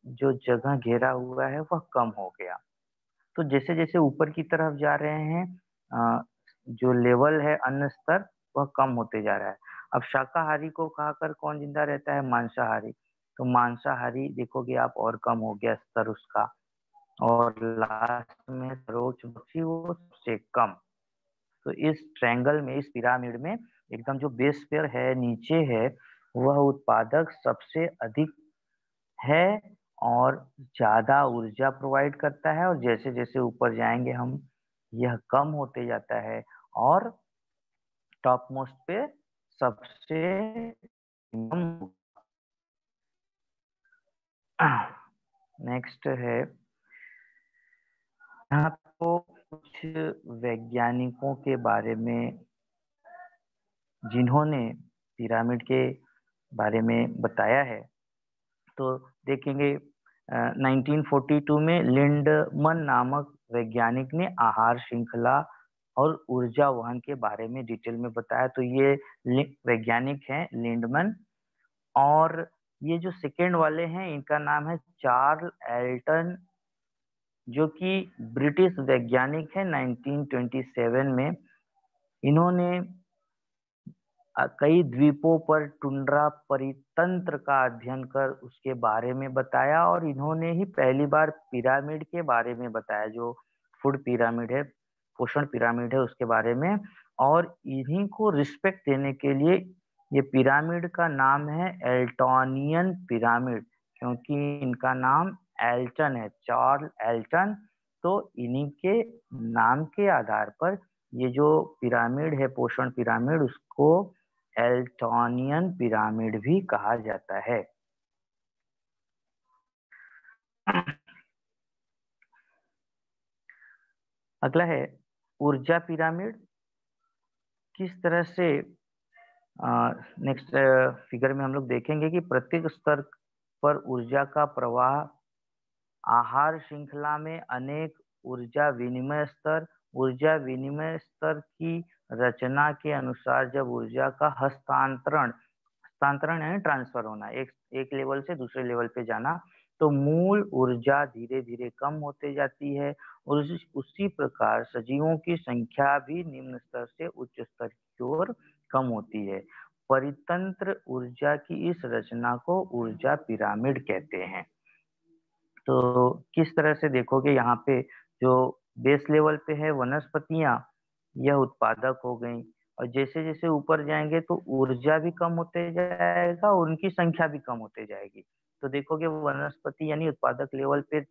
जो जगह घेरा हुआ है वह कम हो गया। तो जैसे जैसे ऊपर की तरफ जा रहे हैं, जो लेवल है अन्न स्तर, वह कम होते जा रहा है। अब शाकाहारी को खाकर कौन जिंदा रहता है? मांसाहारी। तो मांसाहारी देखोगे आप, और कम हो गया स्तर उसका, और लास्ट में सर्वोच्च भक्षी वो सबसे कम। तो इस ट्रायंगल में, इस पिरामिड में, एकदम जो बेस पेयर है, नीचे है, वह उत्पादक सबसे अधिक है और ज्यादा ऊर्जा प्रोवाइड करता है, और जैसे जैसे ऊपर जाएंगे हम, यह कम होते जाता है, और टॉप मोस्ट पे सबसे कम। नेक्स्ट है, यहाँ तो कुछ वैज्ञानिकों के बारे में जिन्होंने पिरामिड के बारे में बताया है। तो देखेंगे 1942 में लिंडमन नामक वैज्ञानिक ने आहार श्रृंखला और ऊर्जा वहन के बारे में डिटेल में बताया। तो ये वैज्ञानिक हैं लिंडमन। और ये जो सेकेंड वाले हैं इनका नाम है चार्ल्स एल्टन, जो कि ब्रिटिश वैज्ञानिक है। 1927 में इन्होंने कई द्वीपों पर टुंड्रा परितंत्र का अध्ययन कर उसके बारे में बताया, और इन्होंने ही पहली बार पिरामिड के बारे में बताया, जो फूड पिरामिड है, पोषण पिरामिड है, उसके बारे में। और इन्हीं को रिस्पेक्ट देने के लिए ये पिरामिड का नाम है एल्टोनियन पिरामिड, क्योंकि इनका नाम एल्टन है, चार्ल्स एल्टन। तो इन्हीं के नाम के आधार पर ये जो पिरामिड है, पोषण पिरामिड, उसको एल्टोनियन पिरामिड भी कहा जाता है। अगला है ऊर्जा पिरामिड। किस तरह से नेक्स्ट फिगर में हम लोग देखेंगे कि प्रत्येक स्तर पर ऊर्जा का प्रवाह, आहार श्रृंखला में अनेक ऊर्जा विनिमय स्तर की रचना के अनुसार जब ऊर्जा का हस्तांतरण हस्तांतरण यानी ट्रांसफर होना, एक लेवल से दूसरे लेवल पे जाना, तो मूल ऊर्जा धीरे धीरे कम होते जाती है। और उसी प्रकार सजीवों की संख्या भी निम्न स्तर से उच्च स्तर की ओर कम होती है। परितंत्र ऊर्जा की इस रचना को ऊर्जा पिरामिड कहते हैं। तो किस तरह से देखोगे, यहाँ पे जो बेस लेवल पे है वनस्पतियां, यह उत्पादक हो गई, और जैसे जैसे ऊपर जाएंगे तो ऊर्जा भी कम होते जाएगा और उनकी संख्या भी कम होते जाएगी। तो देखोगे वनस्पति यानी उत्पादक लेवल पे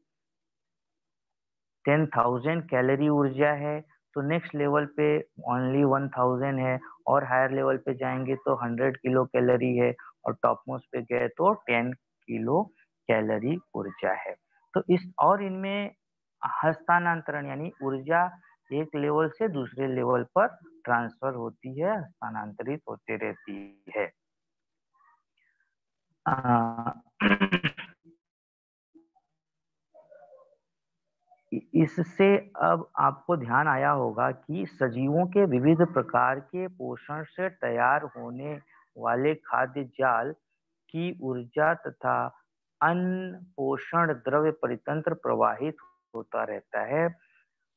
10,000 कैलोरी ऊर्जा है, तो नेक्स्ट लेवल पे ओनली 1,000 है, और हायर लेवल पे जाएंगे तो 100 किलो कैलोरी है, और टॉप मोस्ट पे गए तो 10 किलो कैलोरी ऊर्जा है। तो इस और इनमें हस्तांतरण यानी ऊर्जा एक लेवल से दूसरे लेवल पर ट्रांसफर होती है, हस्तांतरित होती रहती है। इससे अब आपको ध्यान आया होगा कि सजीवों के विविध प्रकार के पोषण से तैयार होने वाले खाद्य जाल की ऊर्जा तथा अन्न पोषण द्रव्य परितंत्र प्रवाहित होता रहता है,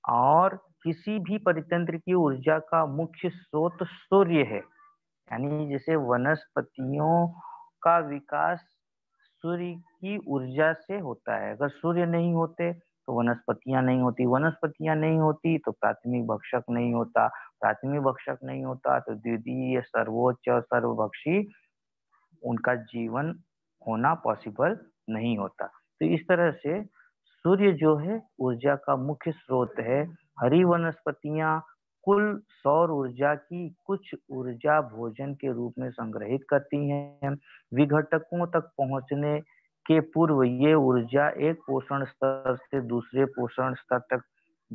और किसी भी परितंत्र की ऊर्जा का मुख्य स्रोत सूर्य है। यानी जैसे वनस्पतियों का विकास सूर्य की ऊर्जा से होता है। अगर सूर्य नहीं होते तो वनस्पतियां नहीं होती, वनस्पतियां नहीं होती तो प्राथमिक भक्षक नहीं होता, प्राथमिक भक्षक नहीं होता तो द्वितीय सर्वोच्च और सर्वभक्षी उनका जीवन होना पॉसिबल नहीं होता। तो इस तरह से सूर्य जो है ऊर्जा का मुख्य स्रोत है। हरी वनस्पतियां कुल सौर ऊर्जा की कुछ ऊर्जा भोजन के रूप में संग्रहित करती हैं। विघटकों तक पहुंचने के पूर्व ये ऊर्जा एक पोषण स्तर से दूसरे पोषण स्तर तक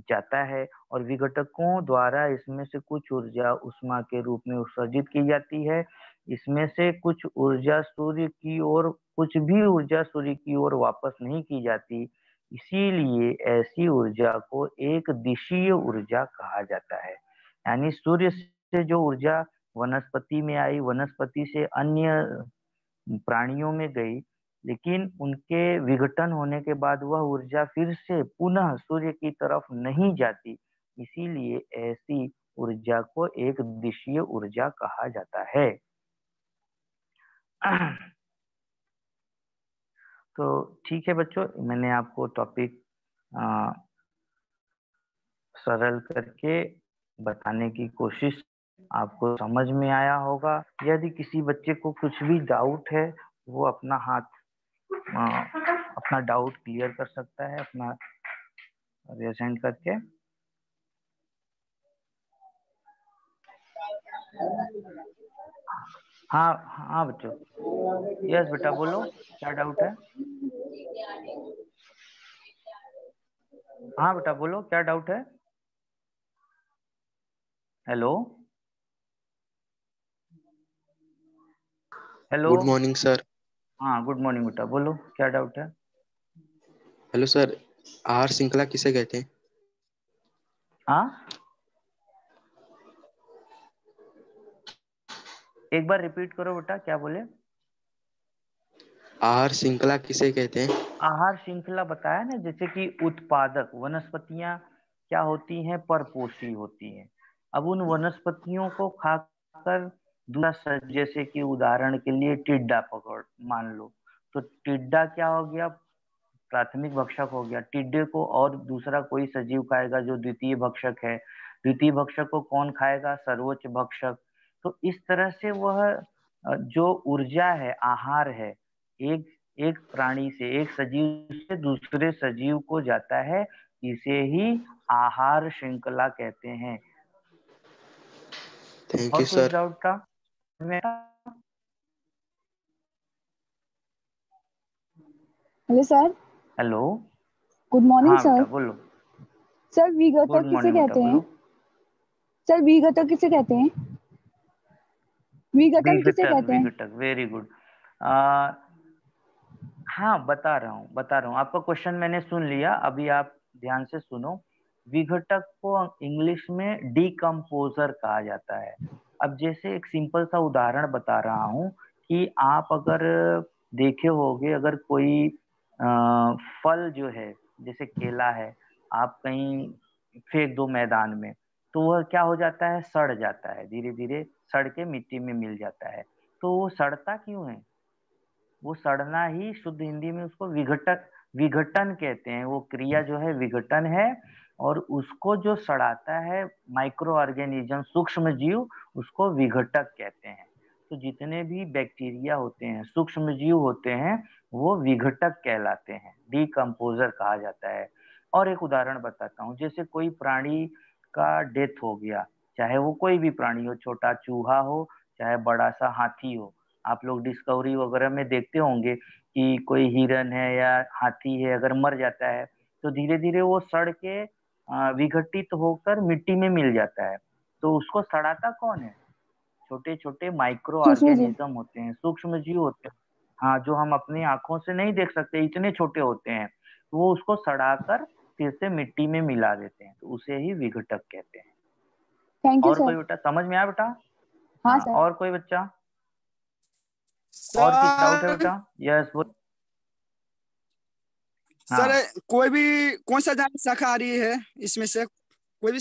जाता है, और विघटकों द्वारा इसमें से कुछ ऊर्जा उष्मा के रूप में उत्सर्जित की जाती है। इसमें से कुछ ऊर्जा सूर्य की ओर, कुछ भी ऊर्जा सूर्य की ओर वापस नहीं की जाती। इसीलिए ऐसी ऊर्जा को एक दिशीय ऊर्जा कहा जाता है। यानी सूर्य से जो ऊर्जा वनस्पति में आई, वनस्पति से अन्य प्राणियों में गई, लेकिन उनके विघटन होने के बाद वह ऊर्जा फिर से पुनः सूर्य की तरफ नहीं जाती। इसीलिए ऐसी ऊर्जा को एक दिशीय ऊर्जा कहा जाता है। तो ठीक है बच्चों, मैंने आपको टॉपिक सरल करके बताने की कोशिश, आपको समझ में आया होगा। यदि किसी बच्चे को कुछ भी डाउट है, वो अपना अपना डाउट क्लियर कर सकता है अपना रेजेंट करके। हाँ हाँ बच्चों, यस बेटा बोलो, क्या डाउट है? हाँ बेटा बोलो, क्या डाउट है? Hello hello. Good morning sir. हाँ गुड मॉर्निंग बेटा, बोलो क्या डाउट है? हेलो सर, आहार श्रृंखला किसे कहते हैं? हाँ, एक बार रिपीट करो बेटा, क्या बोले? आहार श्रृंखला किसे कहते हैं? आहार श्रृंखला बताया ना, जैसे कि उत्पादक वनस्पतियां क्या होती हैं, परपोषी होती हैं। अब उन वनस्पतियों को खाकर दूसरा, जैसे कि उदाहरण के लिए टिड्डा पकड़ मान लो, तो टिड्डा क्या हो गया, प्राथमिक भक्षक हो गया। टिड्डे को और दूसरा कोई सजीव खाएगा जो द्वितीय भक्षक है। द्वितीय भक्षक को कौन खाएगा, सर्वोच्च भक्षक। तो इस तरह से वह जो ऊर्जा है, आहार है, एक एक प्राणी से, एक सजीव से दूसरे सजीव को जाता है, इसे ही आहार श्रृंखला कहते हैं। थैंक और यू कुछ सर। डाउट था मेरा? Hello sir. Hello. Good morning हाँ सर। बेटा बोलो। सर विघटक गुड किसे मॉर्निंग बेटा कहते हैं? बोलो। सर विघटक किसे कहते हैं? विघटन किसे विघटक, कहते हैं? विघटक, वेरी गुड। हाँ बता रहा हूँ, आपका क्वेश्चन मैंने सुन लिया, अभी आप ध्यान से सुनो। विघटक को इंग्लिश में डीकम्पोजर कहा जाता है। अब जैसे एक सिंपल सा उदाहरण बता रहा हूँ कि आप अगर देखे होगे, अगर कोई फल जो है, जैसे केला है, आप कहीं फेंक दो मैदान में, तो वह क्या हो जाता है, सड़ जाता है, धीरे धीरे सड़ के मिट्टी में मिल जाता है। तो वो सड़ता क्यों है? वो सड़ना ही शुद्ध हिंदी में उसको विघटक, विघटन कहते हैं। वो क्रिया जो है विघटन है, और उसको जो सड़ाता है माइक्रो ऑर्गेनिज्म, सूक्ष्म जीव, उसको विघटक कहते हैं। तो जितने भी बैक्टीरिया होते हैं, सूक्ष्म जीव होते हैं, वो विघटक कहलाते हैं, डीकम्पोजर कहा जाता है। और एक उदाहरण बताता हूँ, जैसे कोई प्राणी का डेथ हो गया, चाहे वो कोई भी प्राणी हो, छोटा चूहा हो चाहे बड़ा सा हाथी हो। आप लोग डिस्कवरी वगैरह में देखते होंगे कि कोई हिरन है या हाथी है, अगर मर जाता है तो धीरे धीरे वो सड़ के विघटित होकर मिट्टी में मिल जाता है। तो उसको सड़ाता कौन है? छोटे छोटे माइक्रो सुष्मित जी। ऑर्गेनिज्म होते हैं, सूक्ष्म जीव होते हैं। हाँ, जो हम अपनी आंखों से नहीं देख सकते, इतने छोटे होते हैं। तो वो उसको सड़ाकर फिर से मिट्टी में मिला देते हैं, तो उसे ही विघटक कहते हैं। थैंक यू और सर। कोई बेटा समझ में आया बेटा? हाँ हाँ, सर। और कोई बच्चा? और किस डाउट है सर बेटा? यस बोल। सर हाँ, कोई भी कौन सा जानवर शाकाहारी है इसमें से कोई भी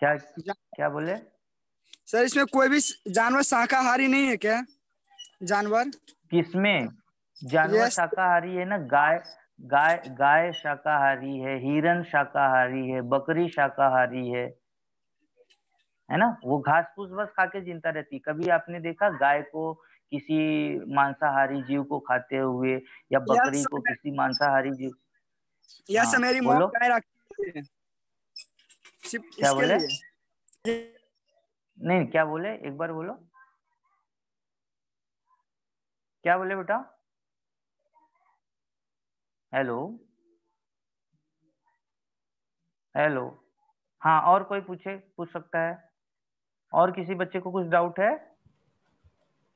क्या जा, क्या बोले? सर इसमें कोई भी जानवर शाकाहारी नहीं है क्या? जानवर। किसमें? जानवर यस। शाकाहारी है ना, गाय। गाय शाकाहारी है, हिरन शाकाहारी है, बकरी शाकाहारी है ना। वो घास फूस बस खा के जिंदा रहती। कभी आपने देखा गाय को किसी मांसाहारी जीव को खाते हुए, या बकरी यस को किसी मांसाहारी जीव? यस हाँ मेरी मॉम बोलो, गाय रखती है सिर्फ क्या इसके बोले? लिए। नहीं, क्या बोले, एक बार बोलो, क्या बोले बेटा? Hello hello. हाँ, और कोई पूछ सकता है? और किसी बच्चे को कुछ डाउट है?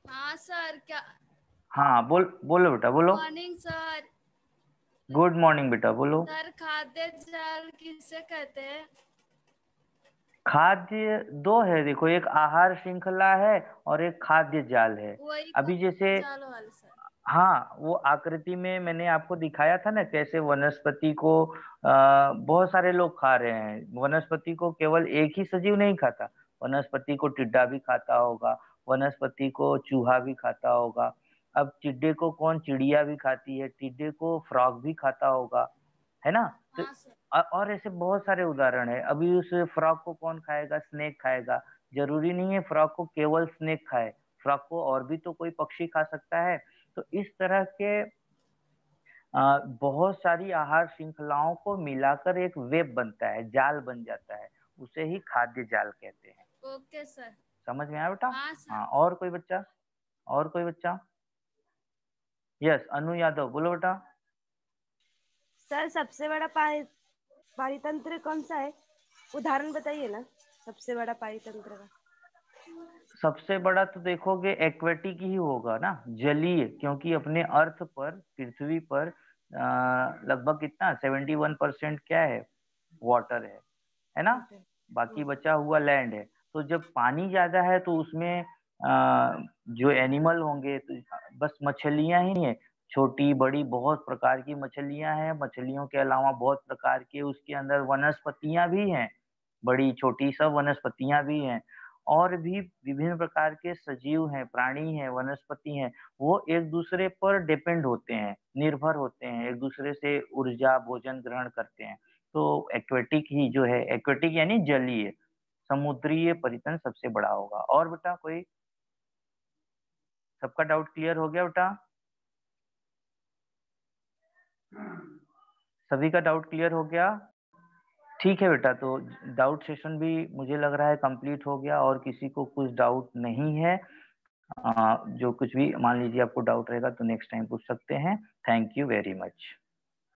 हाँ सर, क्या? हाँ बोलो बेटा बोलो। Morning sir. गुड मॉर्निंग बेटा बोलो। सर खाद्य जाल किसे कहते हैं? खाद्य दो है, देखो, एक आहार श्रृंखला है और एक खाद्य जाल है। वही अभी जैसे, जाल वाले सर। हाँ, वो आकृति में मैंने आपको दिखाया था ना, कैसे वनस्पति को बहुत सारे लोग खा रहे हैं। वनस्पति को केवल एक ही सजीव नहीं खाता, वनस्पति को टिड्डा भी खाता होगा, वनस्पति को चूहा भी खाता होगा। अब टिड्डे को कौन, चिड़िया भी खाती है, टिड्डे को फ्रॉग भी खाता होगा, है ना। तो हाँ सर। और ऐसे बहुत सारे उदाहरण है। अभी उस फ्रॉग को कौन खाएगा, स्नेक खाएगा। जरूरी नहीं है फ्रॉग को केवल स्नेक खाए, फ्रॉग को और भी तो कोई पक्षी खा सकता है। तो इस तरह के बहुत सारी आहार श्रृंखलाओं को मिलाकर एक वेब बनता है, जाल बन जाता है, उसे ही खाद्य जाल कहते हैं। Okay sir. समझ में आया बेटा? हाँ सर। हाँ, और कोई बच्चा? और कोई बच्चा? यस, अनु यादव, बोलो बेटा। सर सबसे बड़ा पारितंत्र कौन सा है? उदाहरण बताइए ना, सबसे बड़ा पारितंत्र का। सबसे बड़ा तो देखोगे एक्वेटिक ही होगा ना, जलीय, क्योंकि अपने अर्थ पर, पृथ्वी पर लगभग कितना 71% क्या है, वाटर है ना, बाकी बचा हुआ लैंड है। तो जब पानी ज्यादा है तो उसमें जो एनिमल होंगे तो बस मछलियां ही है, छोटी बड़ी बहुत प्रकार की मछलियां हैं। मछलियों के अलावा बहुत प्रकार के उसके अंदर वनस्पतियां भी हैं, बड़ी छोटी सब वनस्पतियां भी हैं, और भी विभिन्न प्रकार के सजीव हैं, प्राणी हैं, वनस्पति हैं। वो एक दूसरे पर डिपेंड होते हैं, निर्भर होते हैं, एक दूसरे से ऊर्जा भोजन ग्रहण करते हैं। तो एक्वेटिक ही जो है, एक्वेटिक यानी जलीय, समुद्रीय परितंत्र सबसे बड़ा होगा। और बेटा कोई? सबका डाउट क्लियर हो गया बेटा? सभी का डाउट क्लियर हो गया? ठीक है बेटा, तो डाउट सेशन भी मुझे लग रहा है कंप्लीट हो गया, और किसी को कुछ डाउट नहीं है? जो कुछ भी मान लीजिए आपको डाउट रहेगा तो नेक्स्ट टाइम पूछ सकते हैं। Thank you very much.